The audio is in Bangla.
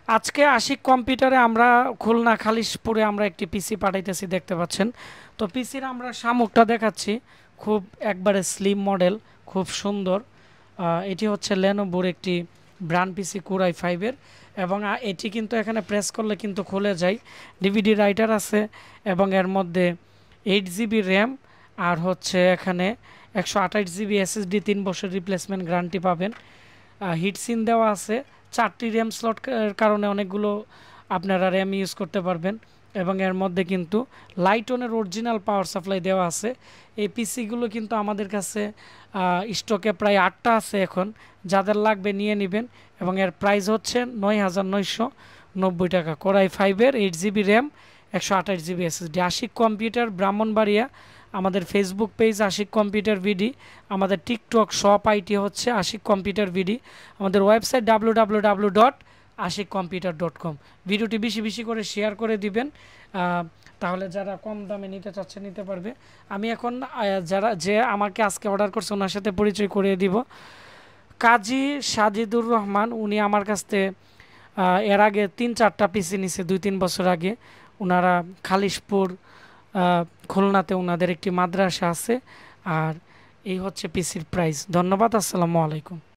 আজকে আশিক কম্পিউটারে আমরা খুলনা খালিশপুরে আমরা একটি পিসি পাঠাইতেছি, দেখতে পাচ্ছেন। তো পিসির আমরা শামুকটা দেখাচ্ছি, খুব একবারে স্লিম মডেল, খুব সুন্দর। এটি হচ্ছে লেনোভোর একটি ব্র্যান্ড পিসি কোরাই ফাইভের, এবং এটি কিন্তু এখানে প্রেস করলে কিন্তু খুলে যায়। ডিভিডি রাইটার আছে এবং এর মধ্যে 8 জিবি র্যাম, আর হচ্ছে এখানে 128 জিবি এসএসডি, 3 বছর রিপ্লেসমেন্ট গ্যারান্টি পাবেন। হিটসিন দেওয়া আছে, 4টি র্যাম স্লট কারণে অনেকগুলো আপনারা র্যাম ইউজ করতে পারবেন। এবং এর মধ্যে কিন্তু লাইটনের অরিজিনাল পাওয়ার সাপ্লাই দেওয়া আছে। এই পিসিগুলো কিন্তু আমাদের কাছে স্টকে প্রায় 8টা আছে এখন, যাদের লাগবে নিয়ে নেবেন। এবং এর প্রাইস হচ্ছে 9,990 টাকা। কোরাই ফাইভের 8 GB RAM, 128 GB SSD. Ashik computer, Brahmanbaria. আমাদের ফেসবুক পেজ আশিক কম্পিউটার ভিডি, আমাদের টিকটক শপ আইটি হচ্ছে আশিক কম্পিউটার ভিডি, আমাদের ওয়েবসাইট www.ashikcomputer.com। ভিডিওটি বেশি বেশি করে শেয়ার করে দিবেন, তাহলে যারা কম দামে নিতে চাচ্ছে নিতে পারবে। আমি এখন যে আমাকে আজকে অর্ডার করছে ওনার সাথে পরিচয় করিয়ে দিব। কাজী সাজিদুর রহমান, উনি আমার কাছ থেকে এর আগে 3-4টা পিসি নিছে 2-3 বছর আগে। ওনারা খালিশপুর খুলনাতে ওনাদের একটি মাদ্রাসা আছে। আর এই হচ্ছে পিসির প্রাইস। ধন্যবাদ, আসসালামু আলাইকুম।